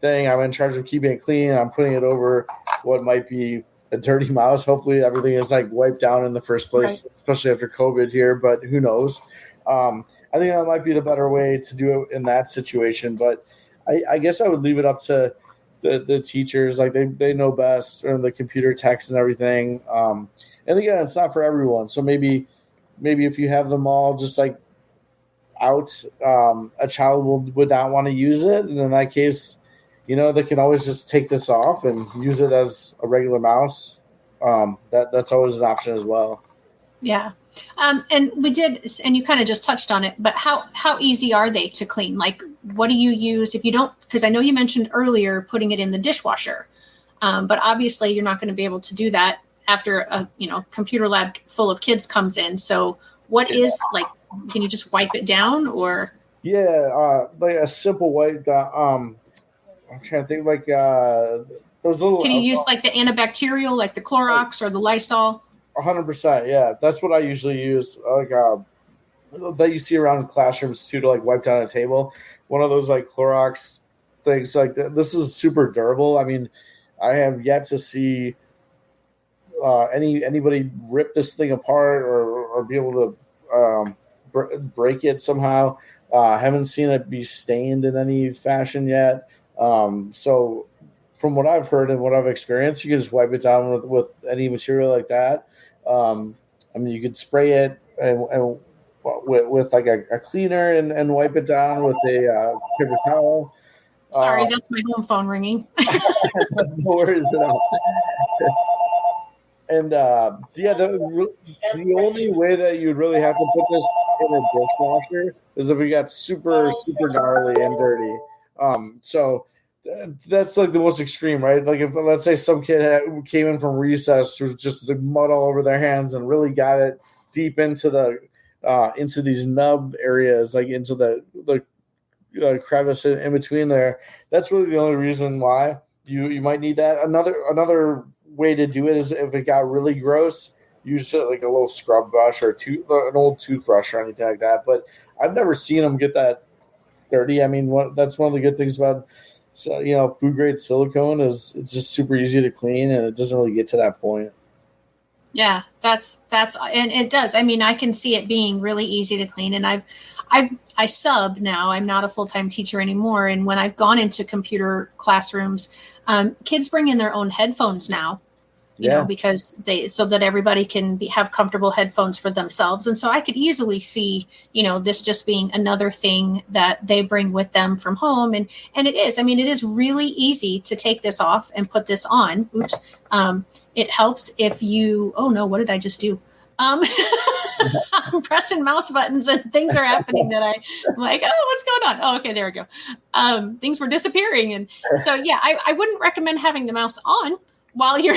thing. I'm in charge of keeping it clean. I'm putting it over what might be a dirty mouse. Hopefully everything is like wiped down in the first place, right, especially after COVID here, but who knows? I think that might be the better way to do it in that situation. But I guess I would leave it up to the teachers. Like they know best, or the computer techs and everything. And again, it's not for everyone. So maybe if you have them all just like out, a child would not want to use it. And in that case, they can always just take this off and use it as a regular mouse. That's always an option as well. Yeah. And we did, and you kind of just touched on it, but how easy are they to clean? Like, what do you use if you don't, because I know you mentioned earlier putting it in the dishwasher, but obviously you're not going to be able to do that after a, computer lab full of kids comes in. So what is, like, can you just wipe it down, or? Yeah. Like a simple wipe down. I'm trying to think, like, those little. Can you use like the antibacterial, like the Clorox or the Lysol? 100%. Yeah, that's what I usually use. Like that you see around in classrooms too, to like wipe down a table. One of those like Clorox things. Like this is super durable. I mean, I have yet to see anybody rip this thing apart or be able to break it somehow. Haven't seen it be stained in any fashion yet. So from what I've heard and what I've experienced, you can just wipe it down with any material like that. I mean, you could spray it and with like a cleaner and wipe it down with a paper towel. Sorry, that's my home phone ringing. No worries at all. And the only way that you'd really have to put this in a dishwasher is if it got super gnarly and dirty. So that's like the most extreme, right? Like if let's say some kid came in from recess with just the mud all over their hands and really got it deep into into these nub areas, like into the crevice in between there. That's really the only reason why you might need that. Another way to do it is if it got really gross, use like a little scrub brush or an old toothbrush or anything like that. But I've never seen them get that dirty. I mean, that's one of the good things about food grade silicone is it's just super easy to clean and it doesn't really get to that point. Yeah, that's and it does. I mean, I can see it being really easy to clean, and I sub now. I'm not a full-time teacher anymore, and when I've gone into computer classrooms, kids bring in their own headphones now. You know, because so that everybody can have comfortable headphones for themselves. And so I could easily see, this just being another thing that they bring with them from home. And it is, I mean, it is really easy to take this off and put this on. Oops. It helps if oh no, what did I just do? I'm pressing mouse buttons and things are happening that I'm like, oh, what's going on? Oh, okay, there we go. Things were disappearing. And so, yeah, I wouldn't recommend having the mouse on while you're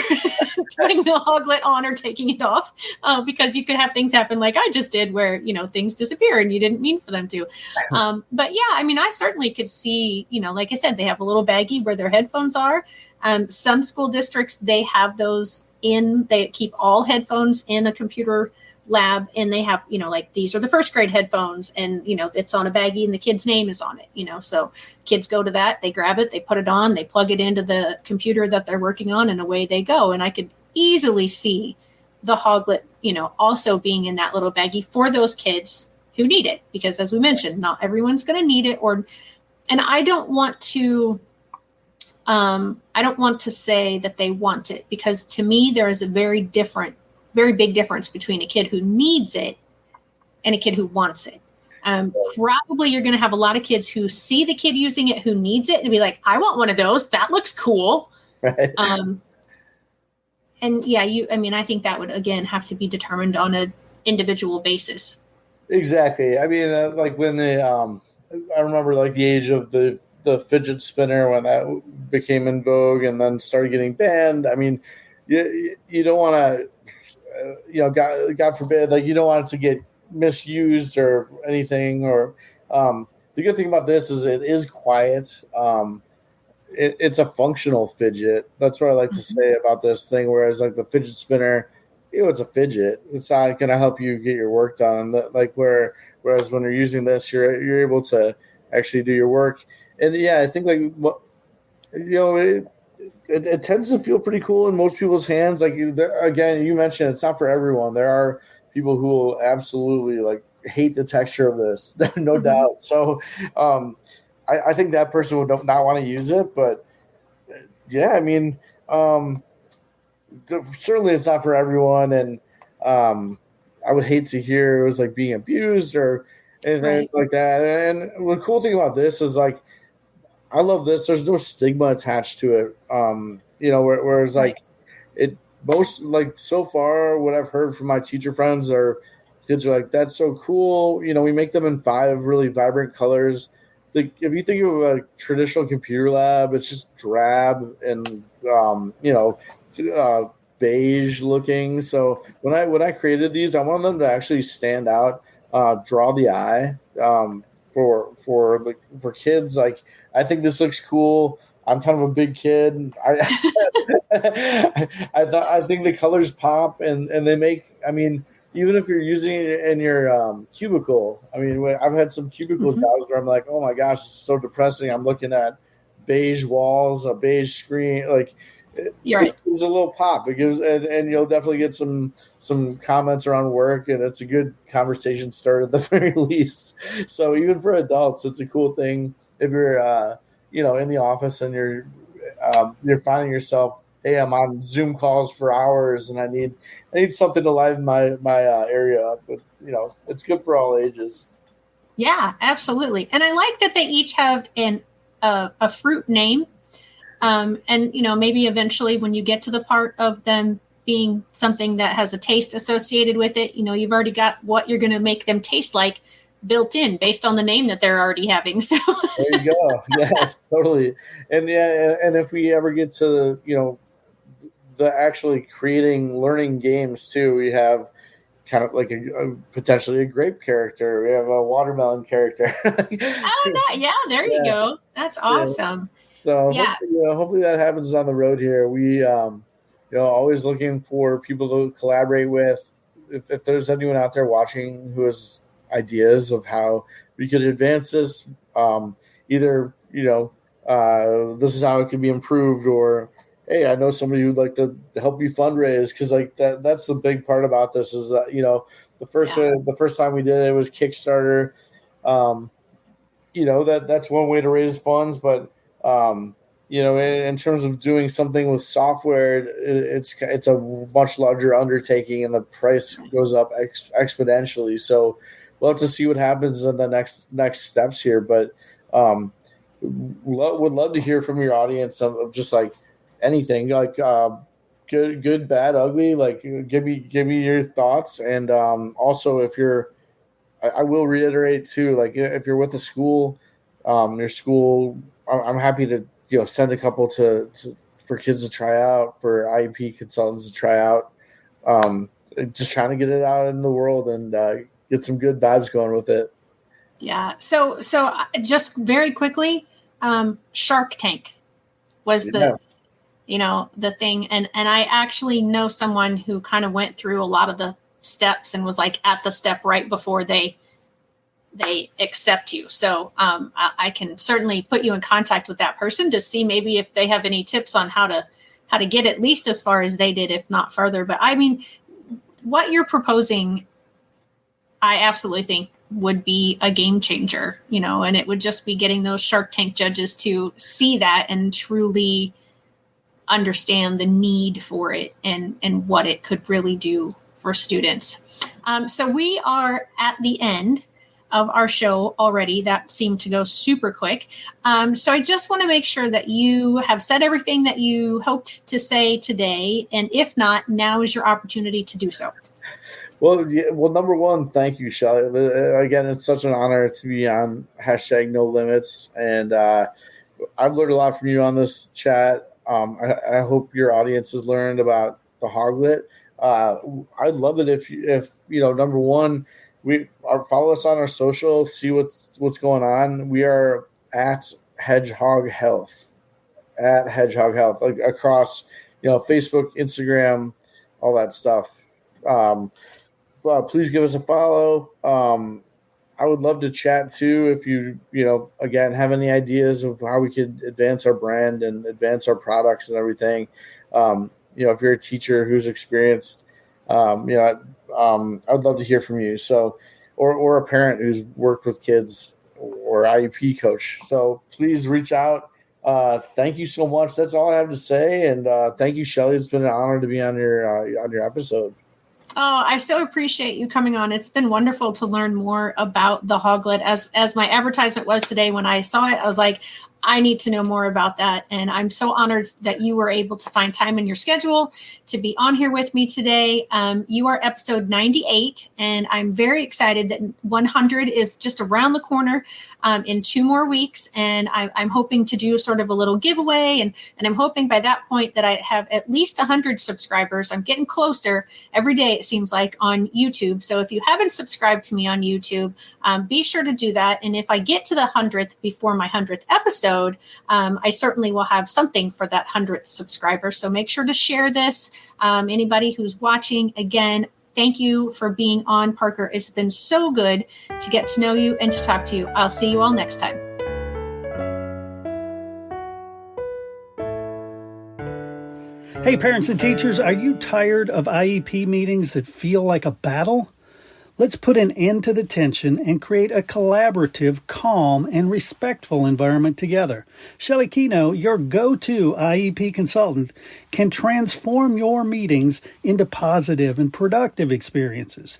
putting the hoglet on or taking it off, because you could have things happen like I just did where, things disappear and you didn't mean for them to. But yeah, I mean, I certainly could see, like I said, they have a little baggie where their headphones are. Some school districts, they have those they keep all headphones in a computer lab, and they have, like these are the first grade headphones, and it's on a baggie and the kid's name is on it, so kids go to that, they grab it, they put it on, they plug it into the computer that they're working on, and away they go. And I could easily see the hoglet, also being in that little baggie for those kids who need it, because as we mentioned, not everyone's going to need it. And I don't want to say that they want it, because to me there is a very big difference between a kid who needs it and a kid who wants it. Probably you're going to have a lot of kids who see the kid using it who needs it and be like, I want one of those. That looks cool. Right. And yeah, I think that would, again, have to be determined on an individual basis. Exactly. I mean, like when I remember like the age of the fidget spinner when that became in vogue and then started getting banned. I mean, you don't want to, God forbid, like you don't want it to get misused or anything. Or the good thing about this is it is quiet. It's a functional fidget. That's what I like to say about this thing. Whereas like the fidget spinner, it's a fidget. It's not going to help you get your work done. Whereas when you're using this, you're able to actually do your work. And yeah, I think like what it tends to feel pretty cool in most people's hands. Like again, you mentioned it's not for everyone. There are people who will absolutely like hate the texture of this, no doubt. So I think that person would not want to use it. But yeah, I mean, certainly it's not for everyone. And I would hate to hear it was like being abused or anything like that. And the cool thing about this is like, I love this. There's no stigma attached to it. Whereas like most like so far what I've heard from my teacher friends are kids are like, that's so cool. We make them in 5 really vibrant colors. Like if you think of a traditional computer lab, it's just drab and beige looking. So when I created these, I wanted them to actually stand out, draw the eye. For kids, like I think this looks cool. I'm kind of a big kid. I think the colors pop and they make. I mean, even if you're using it in your cubicle. I mean, I've had some cubicle jobs where I'm like, oh my gosh, it's so depressing. I'm looking at beige walls, a beige screen, like. It gives a little pop. It gives, and you'll definitely get some comments around work, and it's a good conversation starter at the very least. So even for adults, it's a cool thing if you're in the office and you're finding yourself, hey, I'm on Zoom calls for hours and I need something to liven my area up. But it's good for all ages. Yeah, absolutely. And I like that they each have a fruit name. And maybe eventually when you get to the part of them being something that has a taste associated with it, you've already got what you're going to make them taste like built in based on the name that they're already having. So there you go. Yes, totally. And yeah, and if we ever get to the actually creating learning games too, we have kind of like potentially a grape character. We have a watermelon character. yeah, there you Yeah, go. That's yeah. awesome. So Yeah. hopefully that happens on the road here. We always looking for people to collaborate with. If there's anyone out there watching who has ideas of how we could advance this, either this is how it can be improved, or hey, I know somebody who'd like to help you fundraise, because like that's the big part about this is that the first time we did it was Kickstarter. That's one way to raise funds, but in terms of doing something with software, it's a much larger undertaking and the price goes up exponentially. So we'll have to see what happens in the next steps here, but would love to hear from your audience of just like anything, like good, bad, ugly. Like give me your thoughts, and also if you're, I will reiterate too, like if you're with the school, your school, I'm happy to send a couple for kids to try out, for IEP consultants to try out. Just trying to get it out in the world and get some good vibes going with it. Yeah. So just very quickly, Shark Tank was Yes. the thing. And I actually know someone who kind of went through a lot of the steps and was like at the step right before they accept you. So I can certainly put you in contact with that person to see maybe if they have any tips on how to get at least as far as they did, if not further. But I mean, what you're proposing, I absolutely think would be a game changer, and it would just be getting those Shark Tank judges to see that and truly understand the need for it and what it could really do for students. So we are at the end of our show already. That seemed to go super quick. So I just want to make sure that you have said everything that you hoped to say today. And if not, now is your opportunity to do so. Well, number one, thank you, Shelly. Again, it's such an honor to be on #NoLimits, and I've learned a lot from you on this chat. I hope your audience has learned about the Hoglet. I'd love it if number one, follow us on our social, see what's going on. We are at Hedgehog Health, like across Facebook, Instagram, all that stuff. Please give us a follow. I would love to chat too if you again have any ideas of how we could advance our brand and advance our products and everything. If you're a teacher who's experienced, I'd love to hear from you. So, or a parent who's worked with kids, or IEP coach. So please reach out. Thank you so much. That's all I have to say. And thank you, Shelly. It's been an honor to be on your episode. Oh, I so appreciate you coming on. It's been wonderful to learn more about the Hoglet. As my advertisement was today, when I saw it, I was like, I need to know more about that. And I'm so honored that you were able to find time in your schedule to be on here with me today. You are episode 98, and I'm very excited that 100 is just around the corner in 2 more weeks. And I'm hoping to do sort of a little giveaway. And I'm hoping by that point that I have at least 100 subscribers. I'm getting closer every day, it seems like, on YouTube. So if you haven't subscribed to me on YouTube, be sure to do that. And if I get to the 100th before my 100th episode, I certainly will have something for that 100th subscriber. So make sure to share this. Anybody who's watching, again, thank you for being on, Parker. It's been so good to get to know you and to talk to you. I'll see you all next time. Hey, parents and teachers, are you tired of IEP meetings that feel like a battle? Let's put an end to the tension and create a collaborative, calm, and respectful environment together. Shelley Kino, your go-to IEP consultant, can transform your meetings into positive and productive experiences.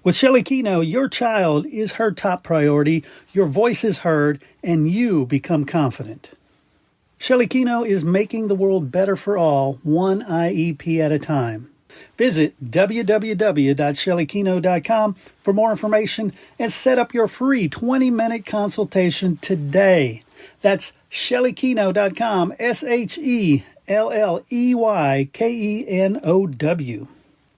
With Shelley Kino, your child is her top priority, your voice is heard, and you become confident. Shelley Kino is making the world better for all, one IEP at a time. Visit www.shelleykino.com for more information and set up your free 20-minute consultation today. That's shelleykino.com, SHELLEYKENOW.